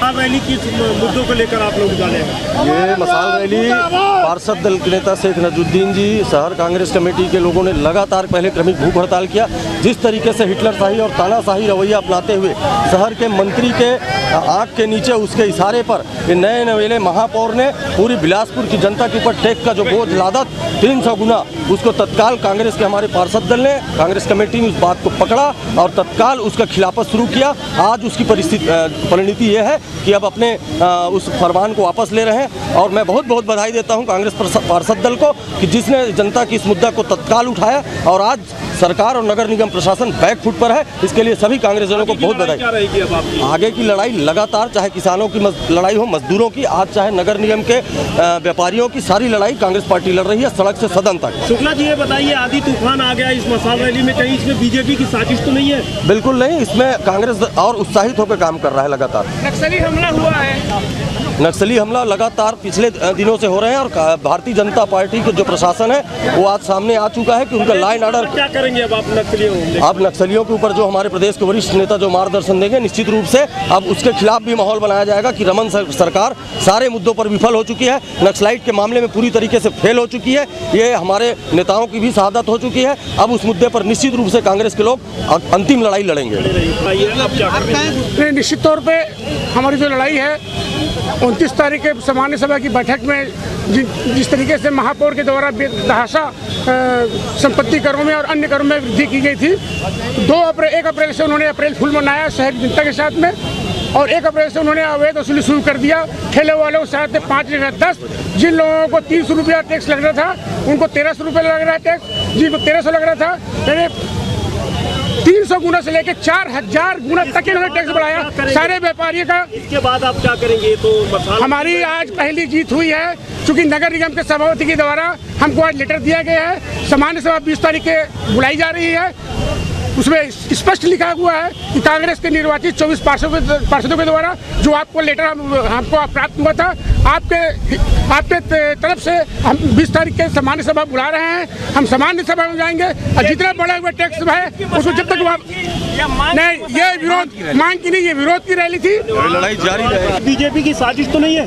मसाल रैली किस मुद्दों को लेकर आप लोग निकालेंगे? ये मसाल रैली पार्षद दल के नेता शेख नजुद्दीन जी, शहर कांग्रेस कमेटी के लोगों ने लगातार पहले क्रमिक भूख हड़ताल किया। जिस तरीके से हिटलरशाही और तानाशाही रवैया अपनाते हुए शहर के मंत्री के आंख के नीचे उसके इशारे पर ये नए नवेले महापौर ने पूरी बिलासपुर की जनता के ऊपर टैक्स का जो बोझ लादा 300 गुना, उसको तत्काल कांग्रेस के हमारे पार्षद दल ने, कांग्रेस कमेटी ने उस बात को पकड़ा और तत्काल उसका खिलाफत शुरू किया। आज उसकी परिणति ये है कि अब अपने उस फरमान को वापस ले रहे हैं और मैं बहुत बहुत बधाई देता हूं कांग्रेस पार्षद दल को कि जिसने जनता की इस मुद्दा को तत्काल उठाया और आज सरकार और नगर निगम प्रशासन बैक फुट पर है। इसके लिए सभी कांग्रेसजनों को बहुत बधाई। क्या रहेगी अब आपकी? आगे की लड़ाई लगातार, चाहे किसानों की लड़ाई हो, मजदूरों की, आज चाहे नगर निगम के व्यापारियों की, सारी लड़ाई कांग्रेस पार्टी लड़ रही है सड़क से सदन तक। शुक्ला जी ये बताइए, आधी तूफान आ गया इस मसाल रैली में, कहीं इसमें बीजेपी की साजिश तो नहीं है? बिल्कुल नहीं, इसमें कांग्रेस और उत्साहित होकर काम कर रहा है लगातार। नक्सली हमला हुआ है, नक्सली हमला लगातार पिछले दिनों से हो रहे हैं और भारतीय जनता पार्टी के जो प्रशासन है वो आज सामने आ चुका है कि उनका लाइन ऑर्डर क्या करेंगे अब आप नक्सलियों? अब नक्सलियों के ऊपर जो हमारे प्रदेश के वरिष्ठ नेता जो मार्गदर्शन देंगे, निश्चित रूप से अब उसके खिलाफ भी माहौल बनाया जाएगा कि रमन सरकार सारे मुद्दों पर विफल हो चुकी है, नक्सलाइट के मामले में पूरी तरीके से फेल हो चुकी है, ये हमारे नेताओं की भी शहादत हो चुकी है। अब उस मुद्दे पर निश्चित रूप से कांग्रेस के लोग अंतिम लड़ाई लड़ेंगे। निश्चित तौर पे हमारी जो लड़ाई है 29 तारीख के सामान्य सभा की बैठक में जिस तरीके से महापौर के द्वारा बेतहाशा संपत्ति करों में और अन्य करों में वृद्धि की गई थी, 1 अप्रैल से उन्होंने अप्रैल फूल मनाया शहर की जनता के साथ में और 1 अप्रैल से उन्होंने अवैध वसूली शुरू कर दिया। ठेले वालों के साथ 5 जगह 10, जिन लोगों को 300 रुपया टैक्स लग रहा था उनको 1300 रुपये लग रहा है टैक्स, जिनको 1300 लग रहा था यानी 300 गुना से लेकर 4000 गुना तक इन्होंने टैक्स बढ़ाया सारे व्यापारियों का। इसके बाद आप क्या करेंगे? तो हमारी आज पहली जीत हुई है, चूंकि नगर निगम के सभापति के द्वारा हमको आज लेटर दिया गया है। सामान्य सभा 20 तारीख के बुलाई जा रही है, उसमें स्पष्ट लिखा हुआ है कि कांग्रेस के निर्वाचित 24 पार्षदों के द्वारा जो आपको लेटर हमको प्राप्त हुआ था, आपके तरफ से हम 20 तारीख के सामान्य सभा बुला रहे हैं। हम सामान्य सभा में जाएंगे और जितना बड़ा हुआ टैक्स है उसको जब तक नहीं, ये विरोध मांग की नहीं, ये विरोध की रैली थी। लड़ाई जारी रहेगी। बीजेपी की साजिश तो नहीं है?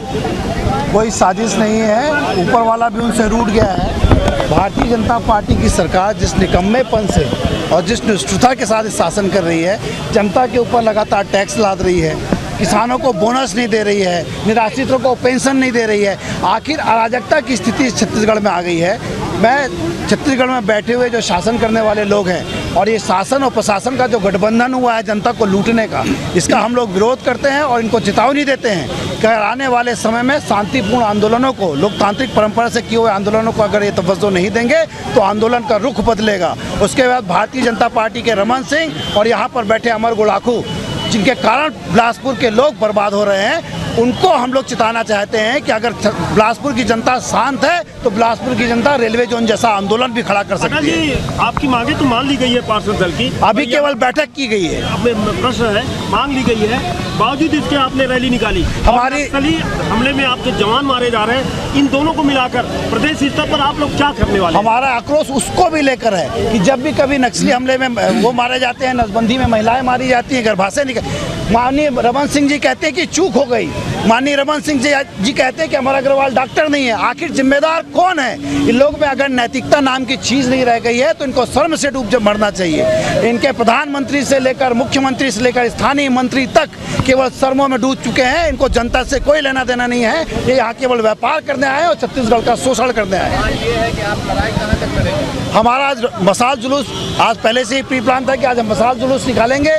कोई साजिश नहीं है, ऊपर वाला भी उनसे रूठ गया है। भारतीय जनता पार्टी की सरकार जिस निकम्मेपन से और जिस निष्ठुरता के साथ शासन कर रही है, जनता के ऊपर लगातार टैक्स लाद रही है, किसानों को बोनस नहीं दे रही है, निराश्रितों को पेंशन नहीं दे रही है, आखिर अराजकता की स्थिति छत्तीसगढ़ में आ गई है। मैं छत्तीसगढ़ में बैठे हुए जो शासन करने वाले लोग हैं और ये शासन और प्रशासन का जो गठबंधन हुआ है जनता को लूटने का, इसका हम लोग विरोध करते हैं और इनको चेतावनी देते हैं कि आने वाले समय में शांतिपूर्ण आंदोलनों को, लोकतांत्रिक परंपरा से किए हुए आंदोलनों को अगर ये तवज्जो नहीं देंगे तो आंदोलन का रुख बदलेगा। उसके बाद भारतीय जनता पार्टी के रमन सिंह और यहाँ पर बैठे अमर गुड़ाखू, जिनके कारण बिलासपुर के लोग बर्बाद हो रहे हैं, उनको हम लोग चिताना चाहते हैं कि अगर बिलासपुर की जनता शांत है तो बिलासपुर की जनता रेलवे जोन जैसा आंदोलन भी खड़ा कर सकती है। आपकी मांगे तो मान ली गई है पार्षद दल की, अभी केवल बैठक की गई है। प्रश्न है, मांग ली गई है, बावजूद इसके आपने रैली निकाली। हमारी हमले में आपके जवान मारे जा रहे हैं, इन दोनों को मिलाकर प्रदेश स्तर पर आप लोग क्या करने वाले? हमारा आक्रोश उसको भी लेकर है कि जब भी कभी नक्सली हमले में वो मारे जाते हैं, नसबंदी में महिलाएं मारी जाती हैं, गर्भाशय निकल, माननीय रमन सिंह जी कहते हैं कि चूक हो गई, माननीय रमन सिंह जी कहते हैं कि अमर अग्रवाल डॉक्टर नहीं है। आखिर जिम्मेदार कौन है? इन लोग में अगर नैतिकता नाम की चीज नहीं रह गई है तो इनको शर्म से डूब मरना चाहिए। इनके प्रधानमंत्री से लेकर मुख्यमंत्री से लेकर स्थानीय मंत्री तक केवल शर्मों में डूब चुके हैं। इनको जनता से कोई लेना देना नहीं है, ये यहाँ केवल व्यापार करने आए और छत्तीसगढ़ का शोषण करने आए। हमारा आज मसाल जुलूस, आज पहले से ही प्री प्लान था कि आज हम मसाल जुलूस निकालेंगे।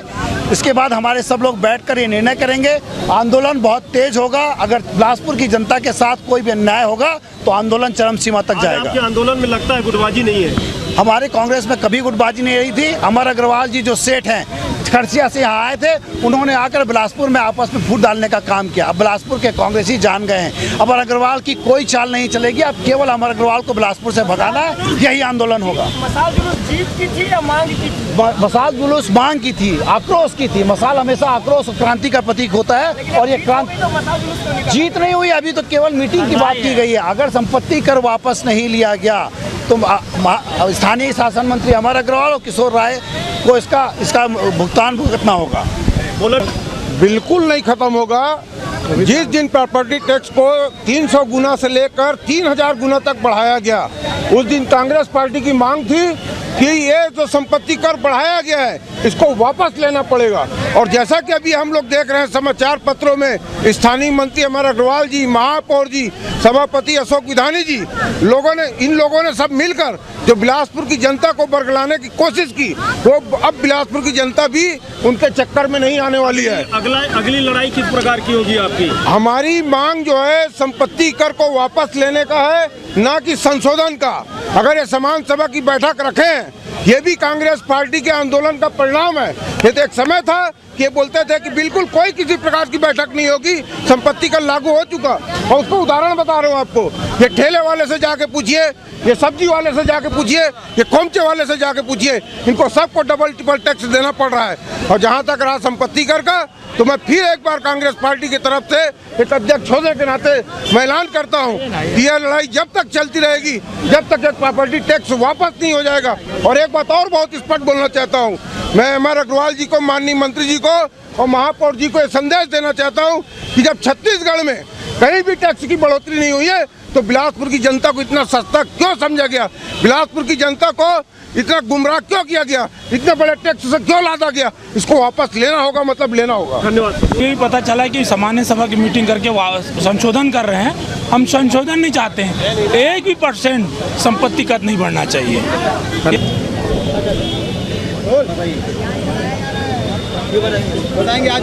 इसके बाद हमारे सब लोग बैठकर ये निर्णय करेंगे। आंदोलन बहुत तेज होगा, अगर बिलासपुर की जनता के साथ कोई भी अन्याय होगा तो आंदोलन चरम सीमा तक जाएगा। आपके आंदोलन में लगता है गुटबाजी नहीं है? हमारे कांग्रेस में कभी गुटबाजी नहीं रही थी। अमर अग्रवाल जी जो सेठ हैं, खरसिया से यहाँ आए थे, उन्होंने आकर बिलासपुर में आपस में फूट डालने का काम किया। अब बिलासपुर के कांग्रेसी जान गए हैं अमर अग्रवाल की कोई चाल नहीं चलेगी। अब केवल अमर अग्रवाल को बिलासपुर से भगाना है, यही आंदोलन होगा। मसाल जुलूस जीत की थी या मांग की थी? मसाल जुलूस मांग की थी, आक्रोश की थी। मसाल हमेशा आक्रोश और क्रांति का प्रतीक होता है और ये क्रांति जीत नहीं हुई, अभी तो केवल मीटिंग की बात की गई है। अगर संपत्ति कर वापस नहीं लिया गया तो स्थानीय शासन मंत्री अमर अग्रवाल और किशोर राय को इसका भुगतान भुगतना होगा। बिल्कुल नहीं खत्म होगा। जिस दिन प्रॉपर्टी टैक्स को 300 गुना से लेकर 3000 गुना तक बढ़ाया गया, उस दिन कांग्रेस पार्टी की मांग थी कि ये जो संपत्ति कर बढ़ाया गया है इसको वापस लेना पड़ेगा। और जैसा कि अभी हम लोग देख रहे हैं समाचार पत्रों में, स्थानीय मंत्री हमारा अग्रवाल जी, महापौर जी, सभापति अशोक विधानी जी, इन लोगों ने सब मिलकर जो बिलासपुर की जनता को बरगलाने की कोशिश की, वो अब बिलासपुर की जनता भी उनके चक्कर में नहीं आने वाली है। अगली लड़ाई किस प्रकार की होगी आपकी? हमारी मांग जो है संपत्ति कर को वापस लेने का है, ना कि संशोधन का। अगर ये समान सभा की बैठक रखें, ये भी कांग्रेस पार्टी के आंदोलन का परिणाम है। ये तो एक समय था कि ये बोलते थे कि बिल्कुल कोई किसी प्रकार की बैठक नहीं होगी, संपत्ति कर लागू हो चुका। और उसको उदाहरण बता रहा हूँ आपको, ये ठेले वाले से जाके पूछिए, ये सब्जी वाले से जाके पूछिए, ये खोमचे वाले से जाके पूछिए, इनको सबको डबल ट्रिपल टैक्स देना पड़ रहा है। और जहाँ तक रहा संपत्ति कर का, तो मैं फिर एक बार कांग्रेस पार्टी की तरफ से एक अध्यक्ष होने के नाते मैं ऐलान करता हूँ कि यह लड़ाई जब तक चलती रहेगी, जब तक एक प्रॉपर्टी टैक्स वापस नहीं हो जाएगा। और एक बात और बहुत स्पष्ट बोलना चाहता हूँ, मैं हमारे अग्रवाल जी को, माननीय मंत्री जी को और महापौर जी को ये संदेश देना चाहता हूँ कि जब छत्तीसगढ़ में कहीं भी टैक्स की बढ़ोतरी नहीं हुई है, तो बिलासपुर की जनता को इतना सस्ता क्यों समझा गया, बिलासपुर की जनता को इतना गुमराह क्यों किया गया, इतने बड़े टैक्स से क्यों लादा गया, इसको वापस लेना होगा, मतलब लेना होगा। धन्यवाद। ये पता चला कि सामान्य सभा की मीटिंग करके संशोधन कर रहे हैं। हम संशोधन नहीं चाहते हैं, 1% संपत्ति कर नहीं बढ़ना चाहिए। बताएंगे आज